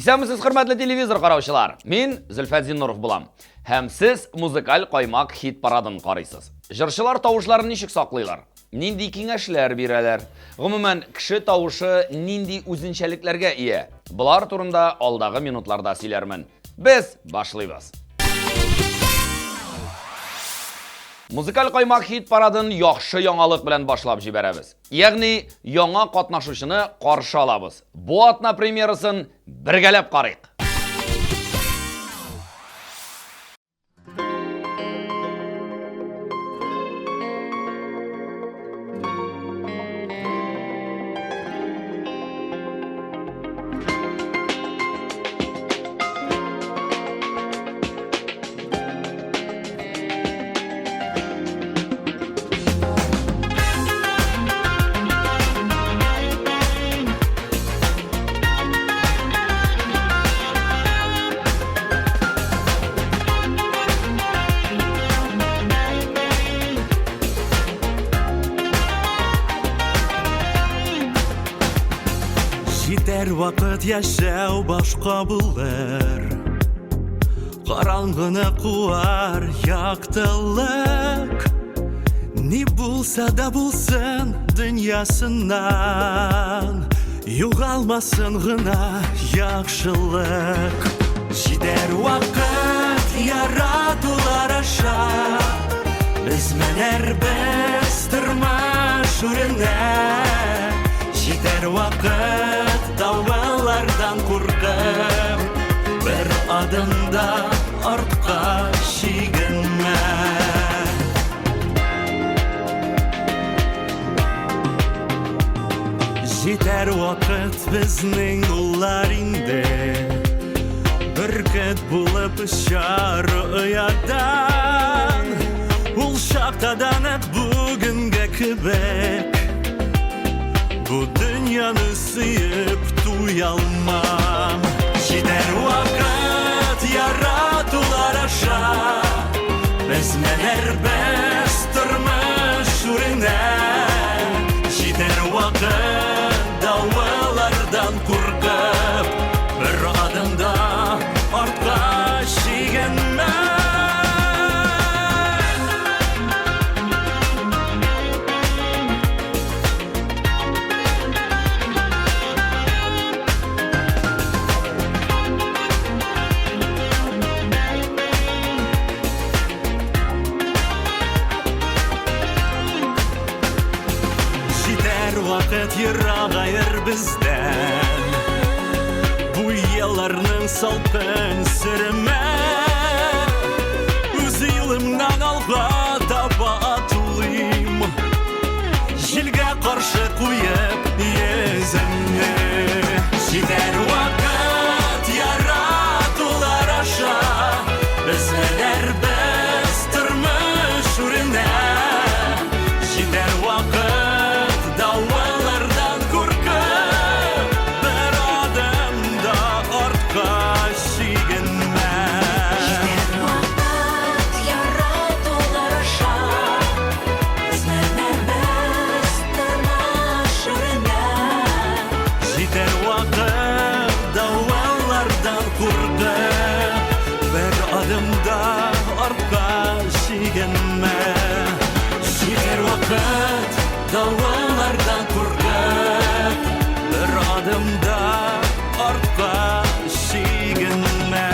Исәмсез хөрмәтле телевизор караучылар. Мин Зөлфәт Зиннуров булам. Һәм сез музыкаль каймак хит парадын карыйсыз. Җырчылар тавышларын ничек саклыйлар? Нинди киңәшләр бирәләр? Гомумән, кеше тавышы нинди үзенчәлекләргә ия? Булар турында алдагы минутларда сөйләрмен. Без башлыйбыз. Музыкаль каймак хит парадын яхшы яңалык белән башлап җибәрәбез. Ягъни, яңа катнашучыны каршы алабыз. Бу атна премьерасын бергәләп карыйк. Җитәр вакыт яшәү башка булыр. Караңгыны куар яктылык. Ни булса да булсын дөньясыннан, югалмасын гына яхшылык. Җитәр вакыт яратулар аша, без менәрбез тормыш үренә. Җитәр вакыт давалардан куркып, бер адымда артка чигенмә. Җитәр вакыт безнең уллар инде, бөркет булып очар оядан. Ул чакта да нәкъ бүгенгә кебек, bu dünyanı sıyıp duyalmam. Җитәр вакыт ярatular аша, без менәрбез тормыш үренә. Җитәр вакыт давалардан куркып, бер адымда артка чигенмә. Вакыт ерагайыр бездән, бу елларның салкын серемә. Үз юлымнан алга таба атлыйм, җилгә каршы куеп йөземне. Җитәр вакыт яратулар аша, без менәрбез тормыш үренә. Җитәр вакыт давалардан куркып, бер адымда артка чигенмә. Җитәр вакыт яратулар аша, без менәрбез тормыш үренә. Җитәр вакыт давалардан куркып, бер адымда артка чигенмә. Җитәр вакыт давалардан куркып, бер адымда артка чигенмә.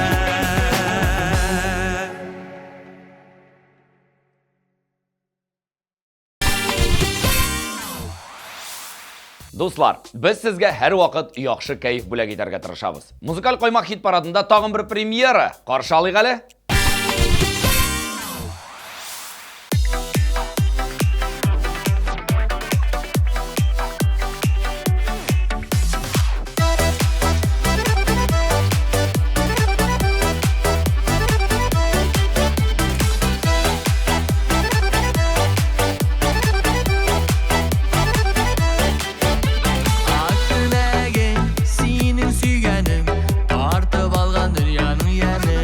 Дуслар, без сезгә һәр вакыт яхшы кайф бүләк итәргә тырышабыз. Музыкаль каймак хит парадында тагын бер премьера. Каршы алыйк әле. Sinin süygenim, artıp algan dünyanın yemi.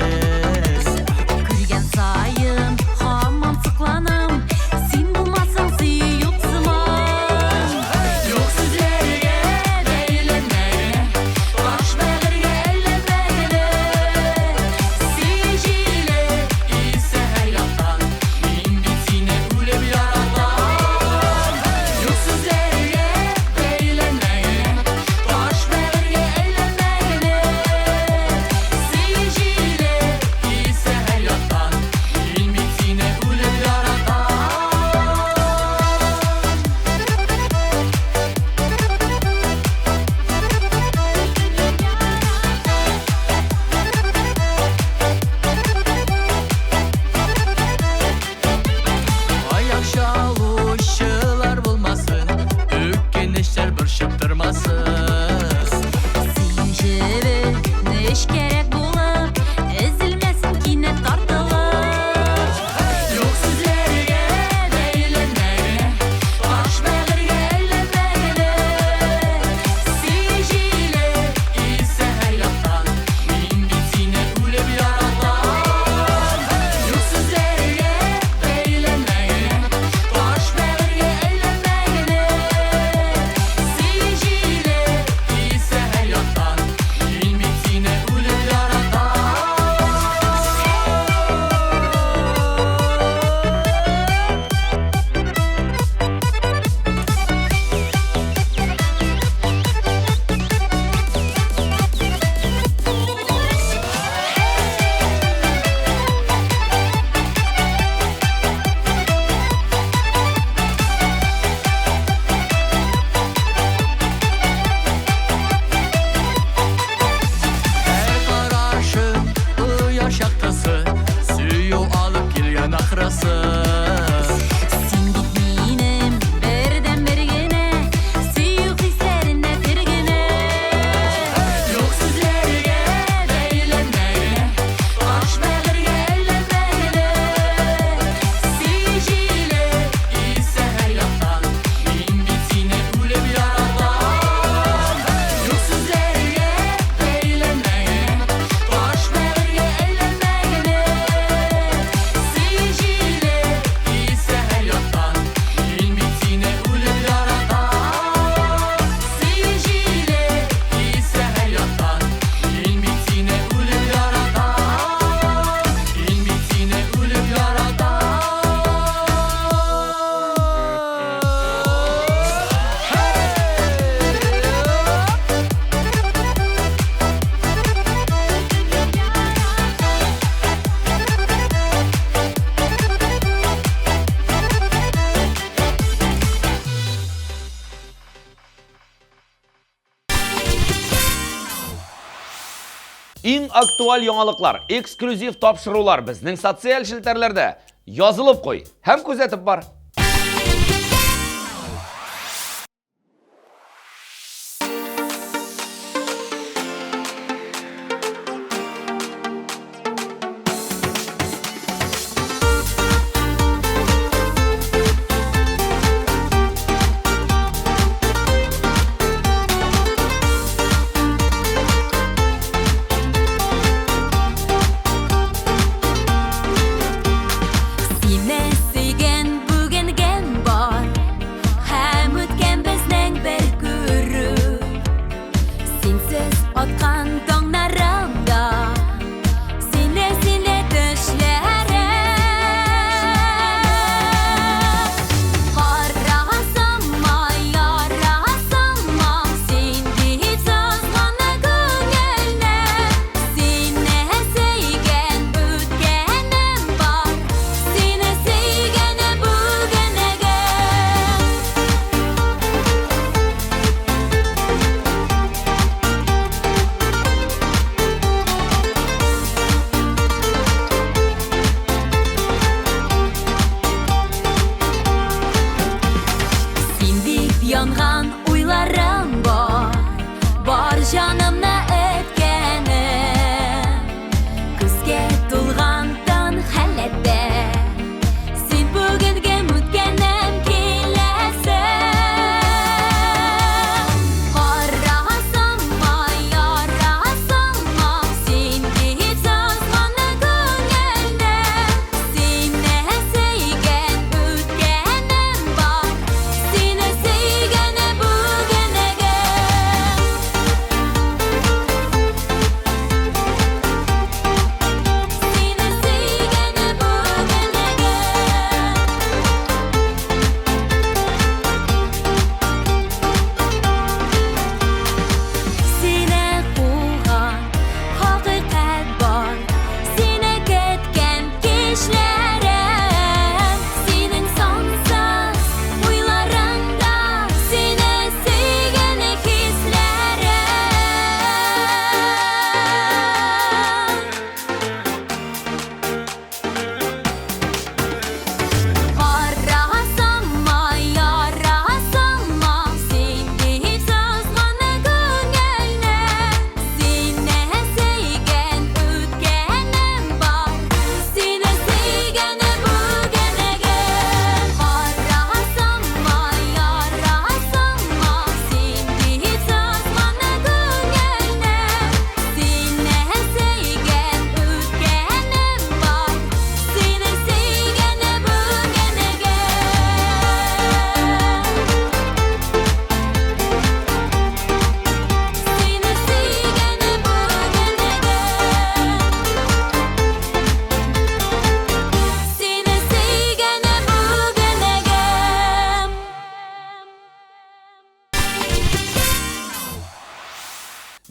Иң актуаль яңалыклар, эксклюзив тапшырулар безнең социаль шелтәрләрдә язылып куй һәм күзәтеп бар.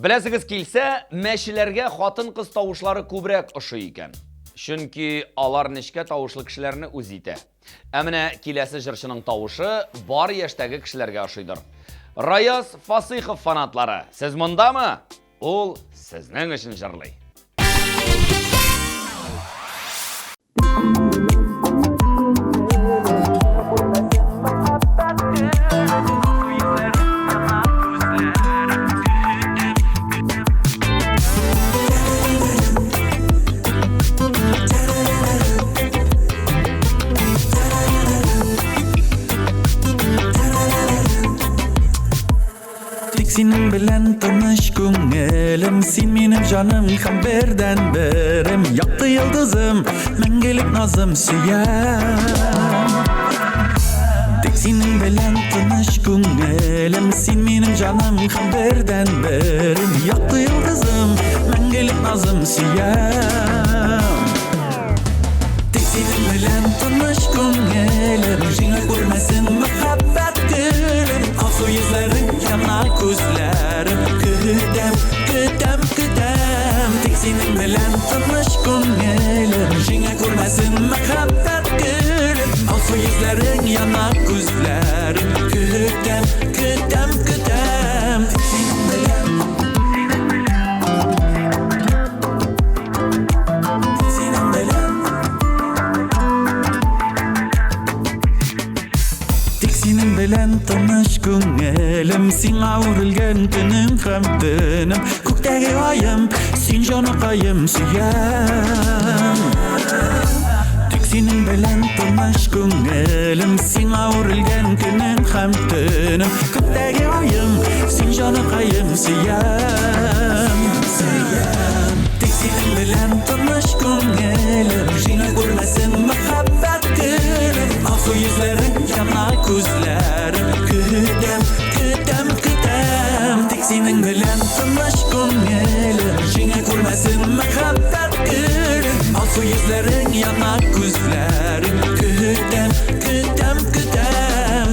Беләсегез килсә, мәчеләргә хатын-кыз тавышлары күбрәк ошый икән. Чөнки алар нечкә тавышлы кешеләрне үз итә. Ә менә киләсе җырчының тавышы бар яшьтәге кешеләргә ошыйдыр. Раяз Фасыйхов фанатлары, сез мондамы? Ул сезнең өчен җырлый. Senin bilen tanış güngelim, sen benim canım hem birden birim. Yaktı yıldızım, mengelik nazım süyen. Tek senin bilen tanış güngelim, sen benim canım hem birden birim. Yaktı yıldızım, mengelik nazım süyen. Tek senin bilen tanış güngelim, jine görmesin muhabbet gülüm. Alsu yüzlerin yanar gözlerim, küdem, küdem, küdem. Tek senin bilen tanış güngelim, jine görmesin muhabbet gülüm. Alsu yüzlerin yanar gözlerim, küdem, küdem, küdem. Tek senin bilen ko'nglim sen avrilgan kunim ham dinim ko'kdagi oyim sen jonoqayim suyam tek sening bilan turmush ko'nglim sen avrilgan kunim ham dinim ko'kdagi oyim sen jonoqayim suyam tek sening bilan turmush ko'nglim jina ko'rmasin muhabbat gülüm Aksu yüzlerin yanar ko'zlarim Kütem, kütem, kütem Tek sening bilan turmush ko'nglim jina ko'rmasin muhabbat gülüm Aksu yüzlerin yanar ko'zlarim Kütem, kütem, kütem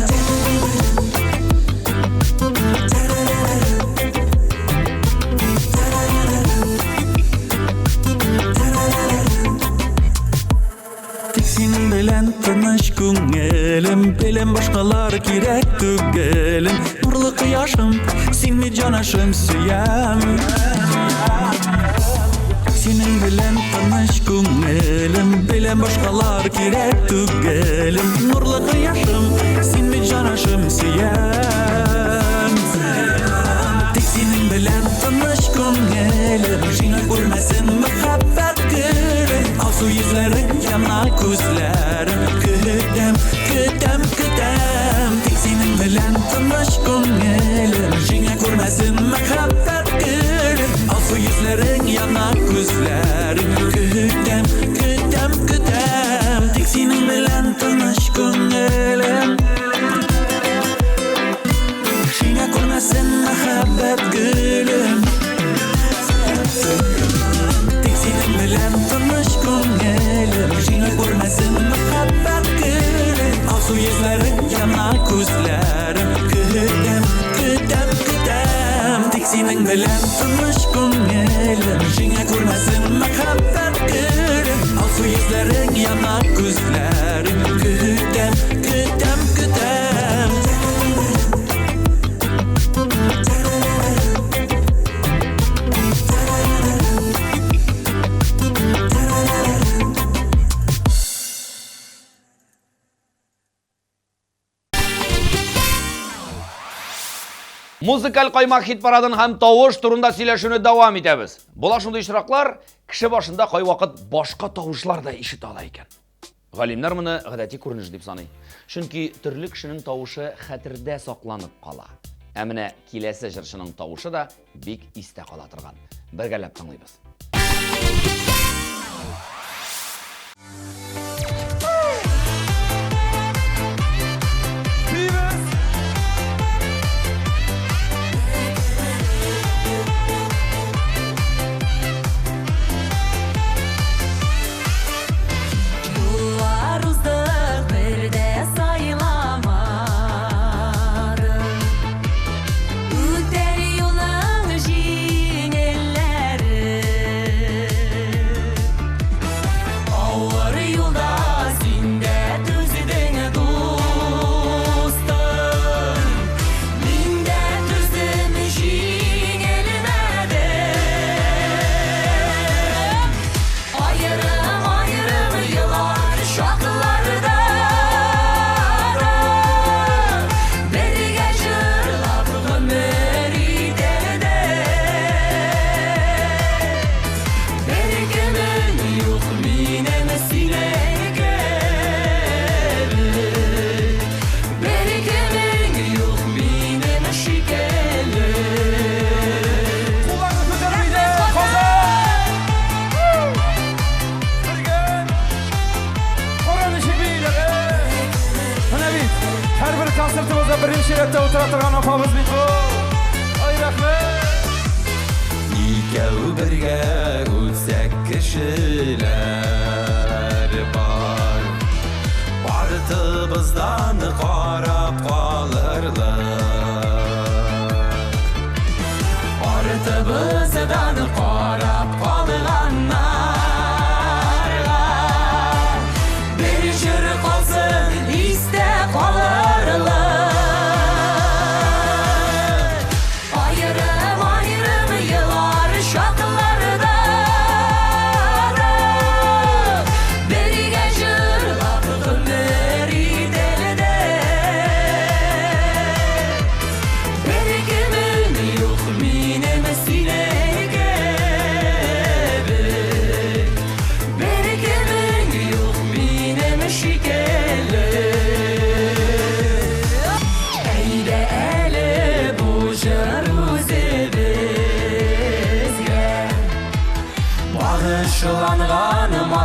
Senin bilen tanış ko'nglim bilen boshqalar kerak tugelim nurli quyoshim seni jonaşim suyam Senin bilen tanış ko'nglim bilen boshqalar kerak tugelim nurli quyoshim seni jonaşim suyam Senin bilen tanış ko'nglim jina ko'rmasin muhabbat gülüm Aksu yüzlerin yanar ko'zlarim Kütem, kütem, kütem Tek senin bilan tanış ko'nglim jina ko'rmasin muhabbat gülüm Aksu yüzlerin yanar ko'zlarim Kütem, kütem, kütem Tek senin bilan tanış ko'nglim jina ko'rmasin muhabbat gülüm Tek senin bilan tanış ko'nglim jina ko'rmasin muhabbat gülüm Aksu yüzlerin yanar ko'zlarim Kütem, kütem, kütem Tek senin bilan tanış ko'nglim jina ko'rmasin muhabbat gülüm Aksu yüzlerin yanar ko'zlarim Kütem, kütem, kütem Muzikal qaymak hit paradın hem tavuş turunda söyleşini devam etemiz. Bular şunday iştiraklar kişi başında kay vakit başka tavuşlar da işit ala ekan. Galimler bunu gadati ko'rinish deb sanay. Chunki turli kishining tavuşu xatirda saqlanib qala. Amina kelasi jirshining tavuşu da bek esda qala turgan. Birgalab tinglaymiz. Birinchilikda o'tira turgan opamiz bitu. Ay rahmat. Ikkovi birga o'tsak kishilar bor. Ortimizdan qarab qolirlar. Ortimizdan qarab qolganlarga bir jir qolsin esda qolarlar.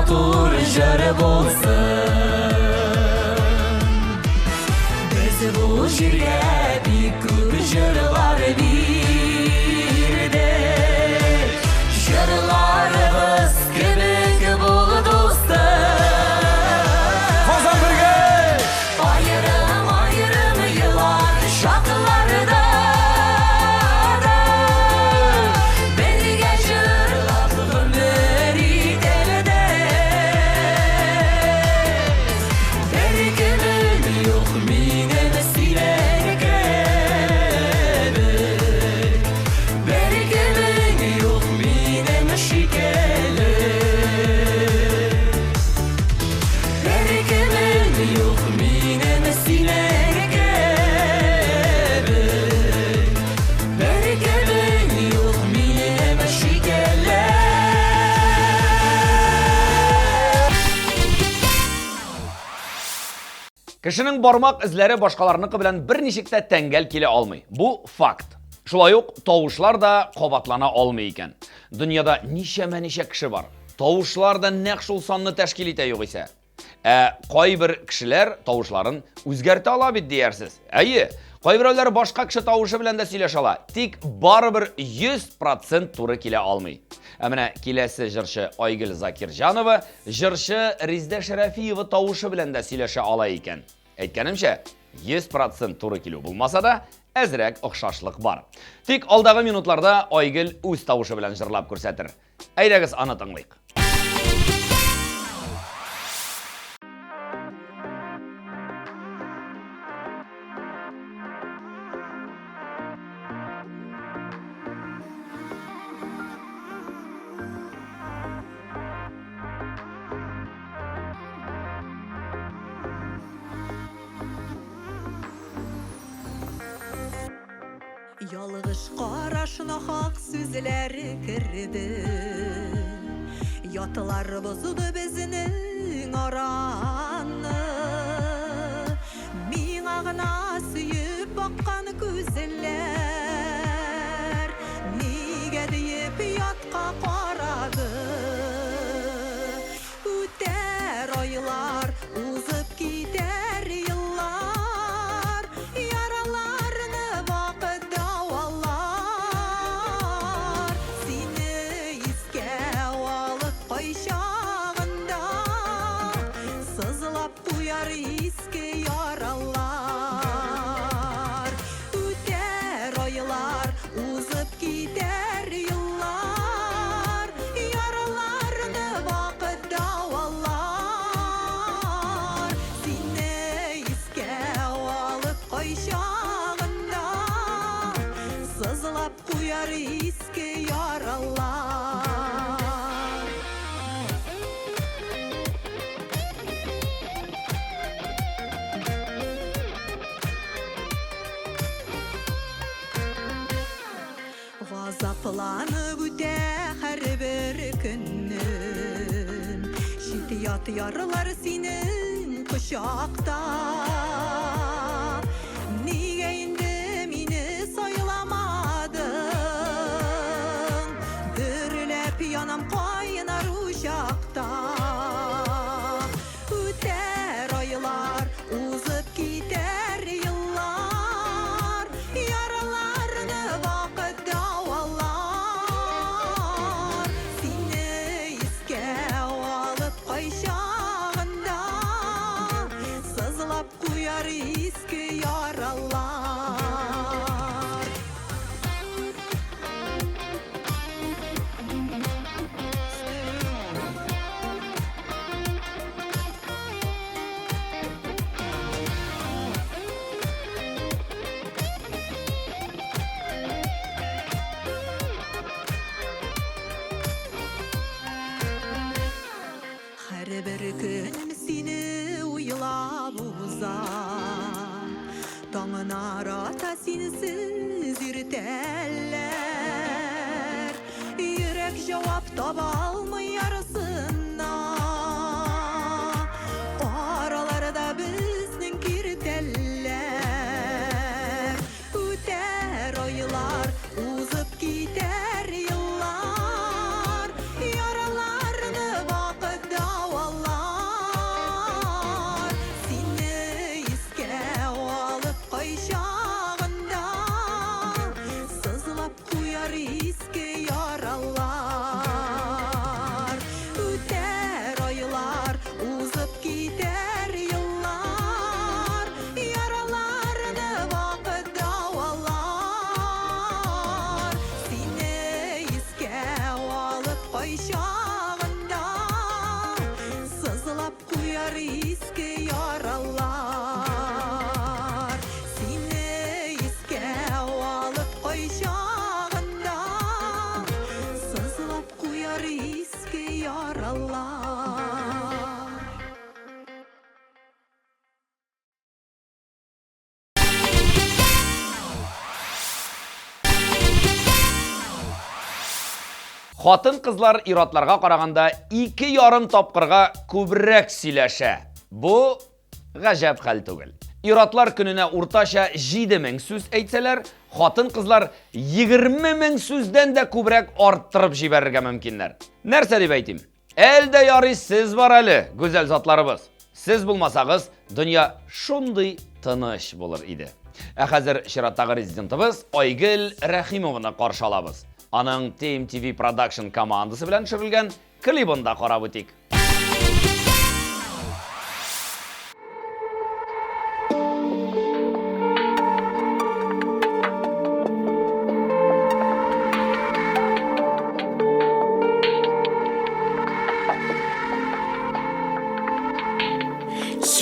матур жыры болсын. Біз бұл жерге бик көп жырлар бирдік. Жырларыбыз кебек бол достым. Kozan birge. Ayırım ayırım yıllar şarkılarda Belge jırlap ömür itelede Bir gümül yok minin silergebek Bir gümül yok minin şikelek Berkemel yok minin silergebek Berkemel yok minin şikeler Кешенең бармак эзләре башкаларныкы белән берничек тә тәңгәл килә алмый. Бу факт. Шулай ук тавышлар да кабатлана алмый икән. Дөньяда ничә кеше бар. Тавышлар да нәкъ шул санны тәшкил итә югыйсә. Кайбер кешеләр тавышларын үзгәртә ала бит диярсез. Әйе, кайберәүләр башка кеше тавышы белән дә сөйләшә ала, тик барыбер 100% туры килә алмый. Менә киләсе җырчы Айгөл Закирҗанова җырчы Риздә Шәрәфиева тавышы белән дә сөйләшә ала икән. Әйткәнемчә, 100% туры килү булмаса да, әзрәк охшашлык бар. Тик алдагы минутларда Айгөл үз тавышы белән җырлап күрсәтер. Әйдәгез аны тыңлыйк. Ялгыш карашына хак сүзләре керде. Ятылар бозды безнең араны. Миңа гына сөеп баккан күзләр нигә диеп ятка карады. Үтәр айлар, узып китәр еллар, яраларны вакыт давалар. Сине искә алып кайчагында сызлап куяр иске яралар. Үтәр айлар, узып китәр еллар, яраларны вакыт давалар. Сине искә алып кайчагында сызлап куяр иске яралар. Газапланып үтә һәрбер көннем. Ят ярылар синең кочакта. Нигә инде мине сайламадың? Дөрләп янам кайнар учакта. Үтәр айлар, узып китәр еллар, яраларны вакыт давалар. Сине искә алып кайчагында сызлап куяр иске яралар. Һәрбер көн сине уйлап узам. Таңын арата синсез иртәләр. Йөрәк җавап таба алмый ярсына. Араларда безнең киртәләр. Үтәр айлар, узып китәр еллар, яраларны вакыт Хатын кызлар иратларга караганда 2,5 тапкырга күбрәк сөйләшә. Бу гаҗәп хәл түгел. Иратлар көненә уртача 7000 сүз әйтсәләр, хатын кызлар 20,000 сүздән дә күбрәк арттырып җибәрергә мөмкиннәр. Нәрсә дип әйтим? Әлдә ярый сез бар әле, гүзәл затларыбыз. Сез булмасагыз, дөнья шундый тыныч булыр иде. Ә хәзер чираттагы резидентыбыз Айгөл Рәхимованы каршы алабыз. Аның TMTV Production командасы белән төшерелгән клибын да карап үтик.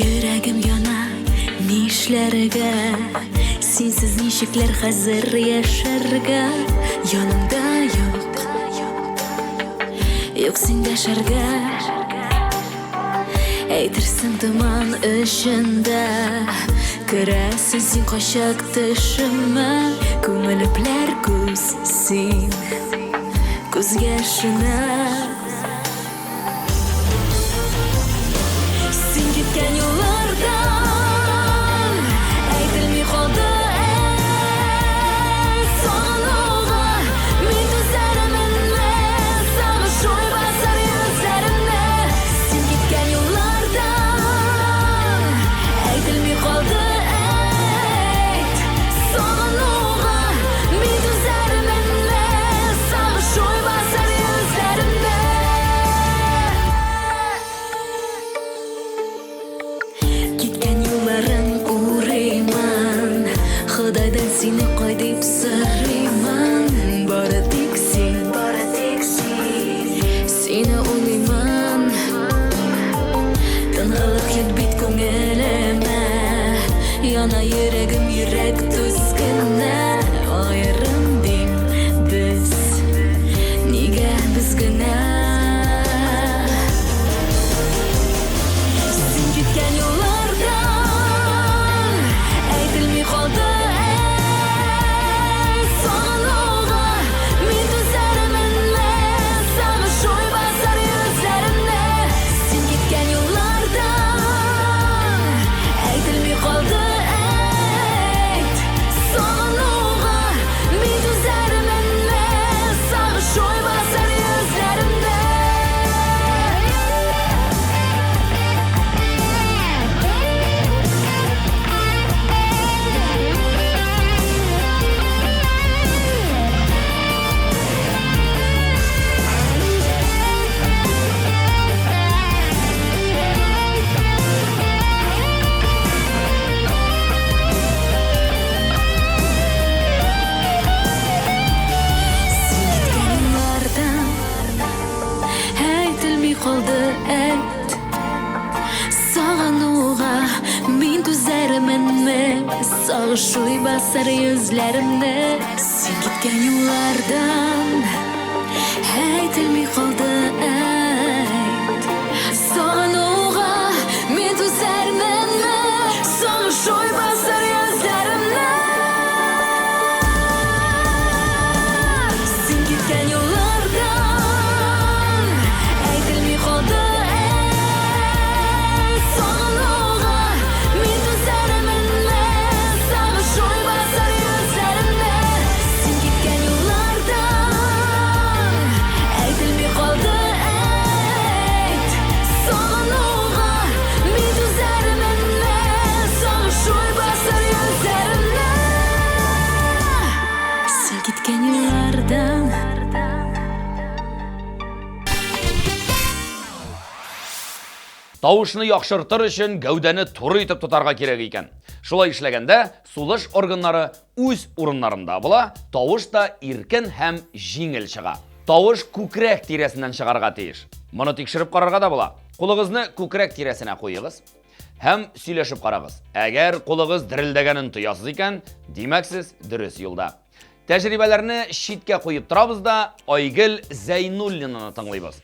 Йөрәгем яна, нишләргә? Синсез ничекләр хәзер яшәргә? Янымда юк син дәшәргә. Әйтерсең томан эчендә, керәсең син качак төшемә. Күмелепләр күз син, күз яшенә. Gitken yollardan Eğilmi kaldı Sonluğa Min düzeriminle Sağış oy basar yüzlerimle Sen gitken yollardan Eğilmi kaldı Sonluğa Min düzeriminle Sağış oy basar yüzlerimle Xudaydan seni qo'ydib sirayman Bora tek sen Seni o'ylayman Ting'iliq yuk bit ko'ngilima Yana yuragim yurak tuzgina Ayrindim biz Nega bizgina Sen gitgan yo'llardan Aytilmay qoldi Sağış oy basar yüzlerimde Sen gitken yollardan Aytilmay qoldi ayt Soğanuğa men tuzarmanmi Sağış oy basar yüzlerimde Sen gitken yollardan Aytilmay qoldi Тавышны яхшыртыр өчен гәүдәне туры итеп тотарга кирәк икән. Шулай эшләгәндә, сулыш органнары үз урыннарында була, тавыш та иркен һәм җиңел чыга. Тавыш күкрәк тирәсеннән чыгарга тиеш. Моны тикшереп карарга да була. Кулыгызны күкрәк тирәсенә куегыз һәм сөйләшеп карагыз. Әгәр кулыгыз дерелдәгәнен тоясыз икән, димәк сез дөрес юлда. Тәҗрибәләрне читкә куеп торабыз да Айгөл Зәйнуллинаны тыңлыйбыз.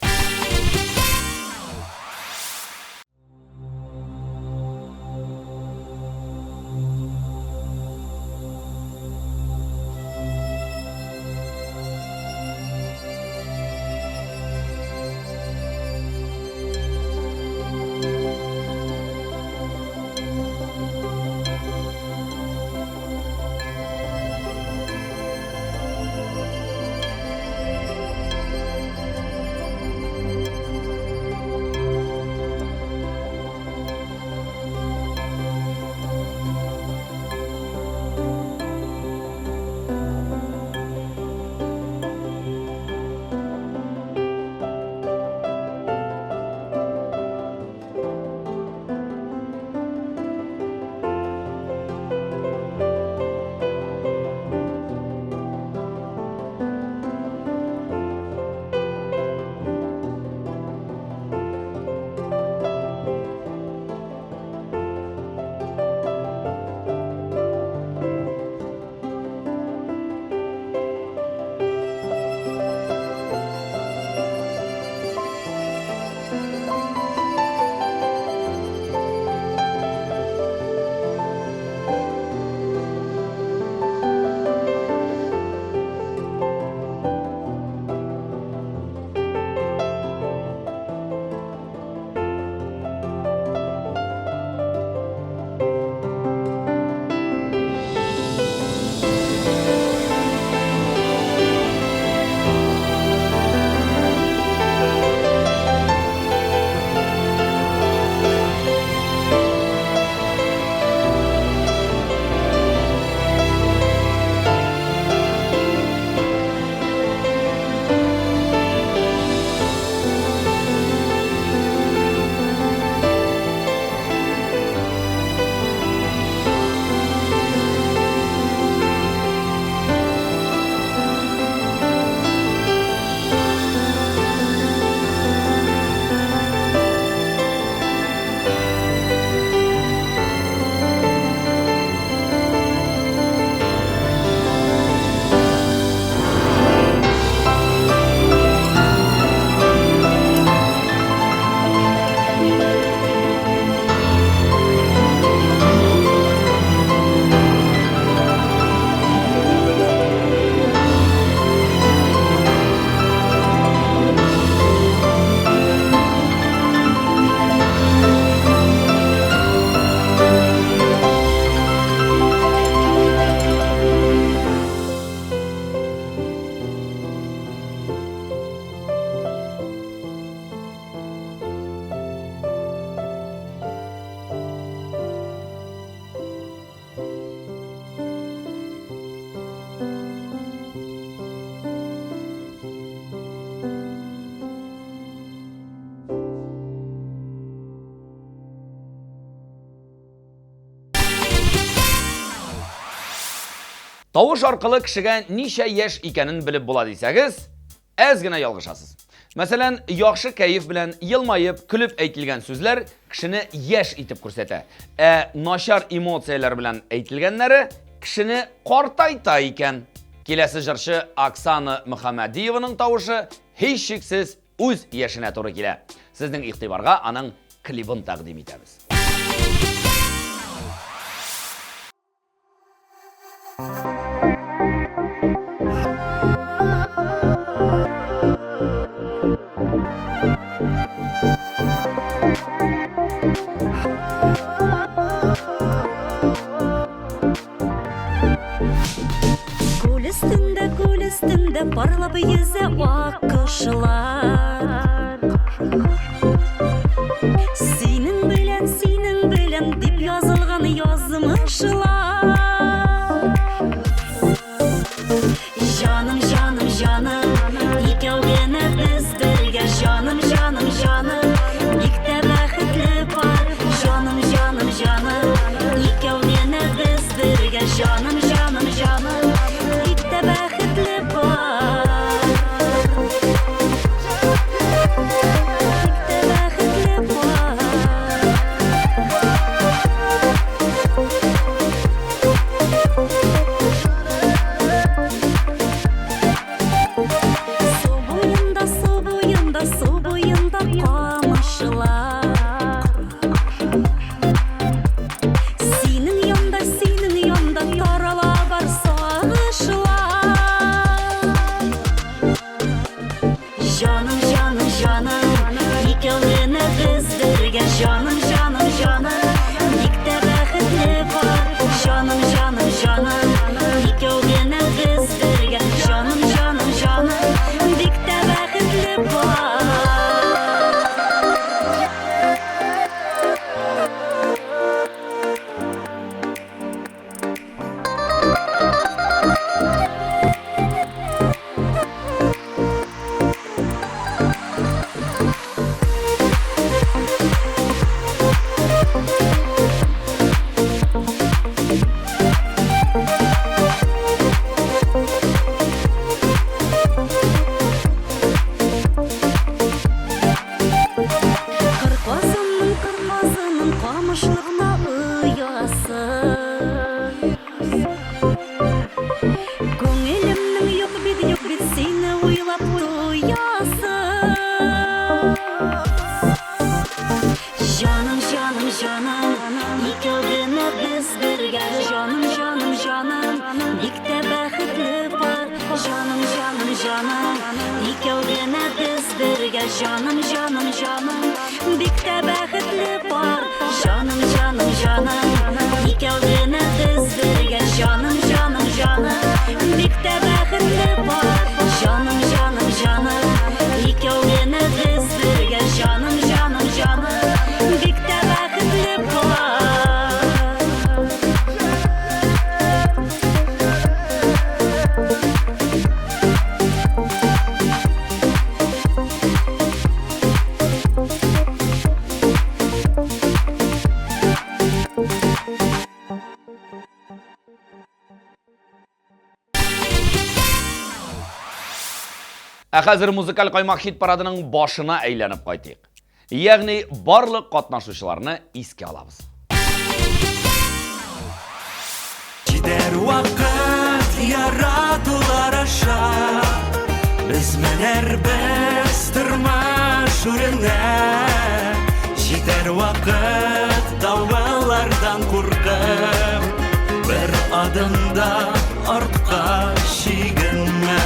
Тавыш аркылы кешегә ничә яшь икәнен белеп була дисәгез, әз генә ялгышасыз. Мәсәлән, яхшы кәеф белән елмаеп, көлеп әйтелгән сүзләр кешене яшь итеп күрсәтә. Начар эмоцияләр белән әйтелгәннәре кешене картайта икән. Киләсе җырчы Оксана Мөхәммәдиеваның тавышы һичшиксез үз яшенә туры килә. Сезнең игътибарга аның клибын тәкъдим итәбез. Күл өстендә парлап йөзә ак кошлар. Синең белән дип язылган язмышлар. Җаным, җаным, җаным, икәү генә без бергә. Җаным, җаным, җаным, бик тә бәхетле бар. Җаным, җаным, җаным, икәү генә без бергә. Җаным, җаным, җаным, бик тә бәхетле бар. Бик тә бәхетле бар. Су буенда камышлар. Синең янда тарала бар сагышлар. Җаным, җаным, җаным, икәү генә без бергә. Җаным, җаным, җаным, бик тә бәхетле бар. Җаным, җаным, җаным, икәү генә без бергә. Җаным, җаным, җаным, бик тә бәхетле бар. Кырмазының камышлыгына ыясы. Күңелемнең юк бит сине уйлап туясы. Җаным, җаным, җаным, икәү генә без бергә. Җаным, җаным, җаным, бик тә бәхетле бар. Җаным, җаным, җаным, икәү генә без бергә. Җаным, җаным, җаным, бик тә бәхетле бар. Җаным, җаным, җаным, икәү генә без бергә. Җаным, җаным, җаным, бик тә бәхетле бар. Җаным, җаным, җаным, икәү генә без бергә. Җаным, җаным, җаным, бик тә бәхетле бар. Хәзер музыкаль каймак хит парадының башына әйләнеп кайтыйк. Ягъни барлык катнашучыларны искә алабыз. Җитәр вакыт яратулар аша. Без менәрбез тормыш үренә. Җитәр вакыт давылардан куркып. Бер адымда артка чигенмә.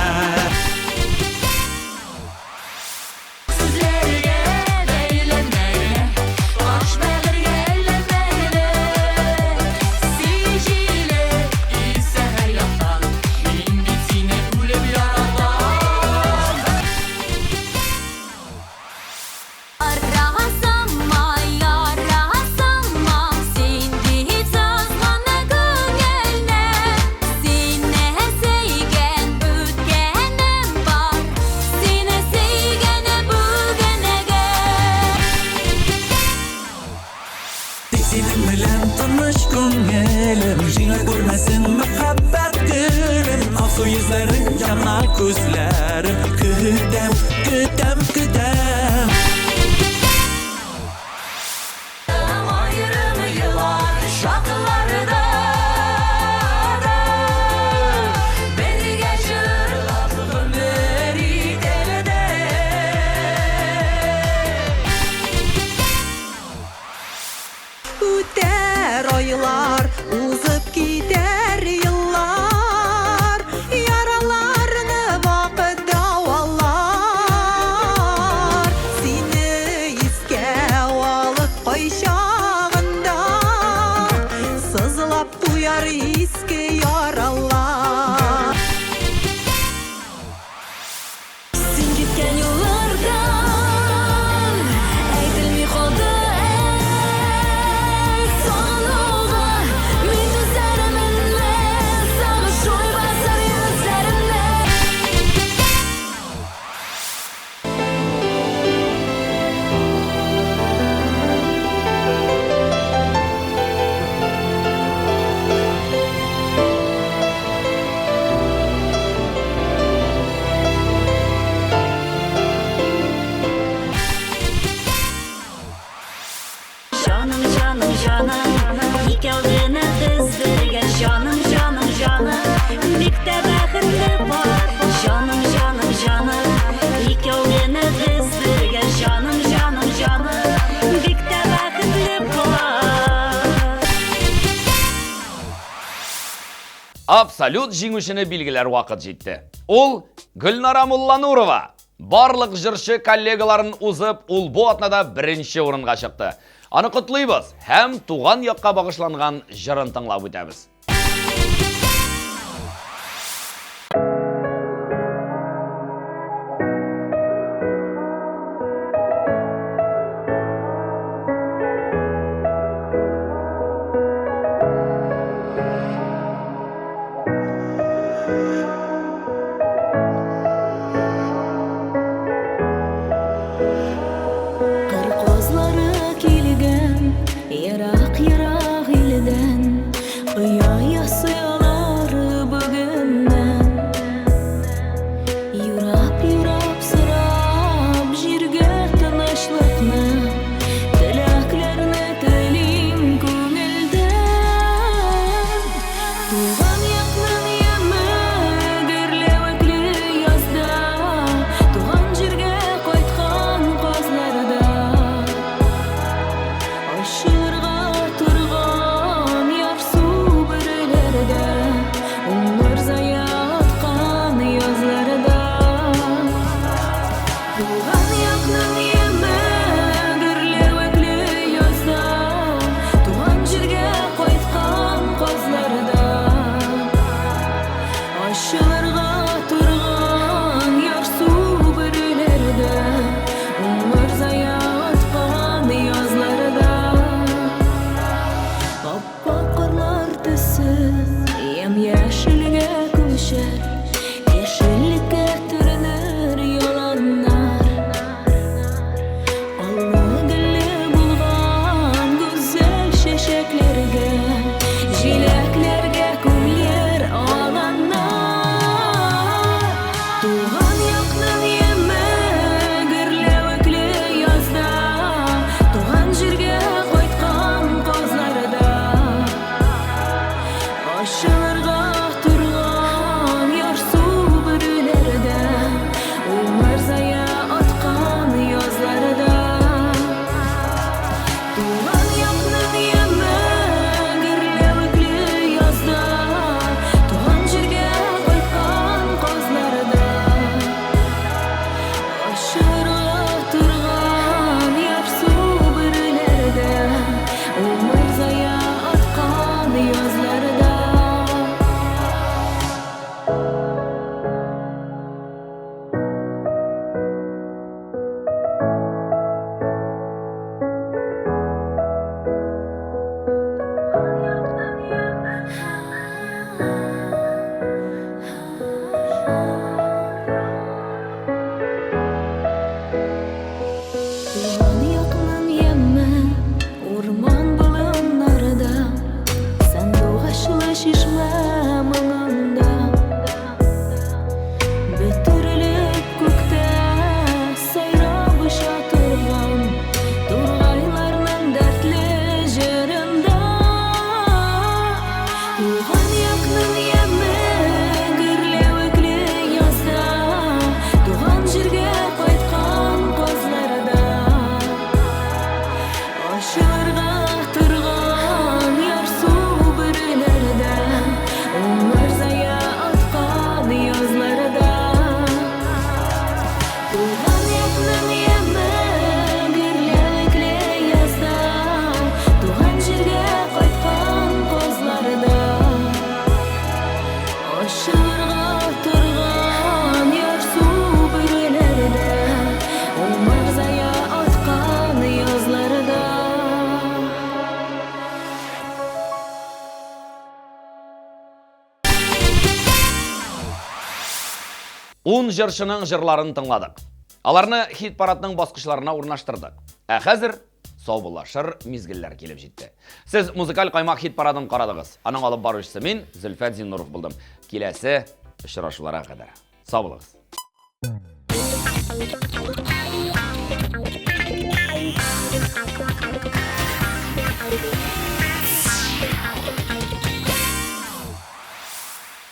Senin bilen tanış ko'nglim, jinglar ko'rmasin muhabbat Kuyku yüzlerin, yanar gözlerim. Küdem, küdem, küdem. Ayrımı yılan şarkılarda beni geçirler ömrü delide. Üter aylar, uzıp gider yıllar, yaralarını vakit davallar. Seni iske alıp koyşağında, sızlap duyar iske yaralar. Sen gitken yollardan aytılmay qoldi sonuğa. Men ko'zlarimni sog'ish o'y bosar yuzlarimni. Canım canım canım ikkovgina biz birga canım canım canım bitta baxtli bor canım canım canım ikkovgina biz birga canım canım canım bitta baxtli bor. Абсолют жеңушіні белгілер уақыт жетті. Ол Гүлнара Мулланурова. Барлық жыршы коллегаларын узып, ол бұл атнада бірінші орынға шықты. Аны құтлайбыз, һәм туған яққа бағышланған жырын тыңлап өтеміз. Qirqozlari kelgan, yiroq-yiroq ildan, quyosh 10 жыршының жырларын тыңладық. Аларны хит парадының басқышларына орнаштырдық. Хәзер саубуллашыр мизгелләр килеп җитте. Сез музыкаль каймак хит парадын карадыгыз. Аның алып баручысы мин Зөлфәт Зиннуров булдым. Киләсе очрашуларга кадәр. Сау булыгыз. Thank you.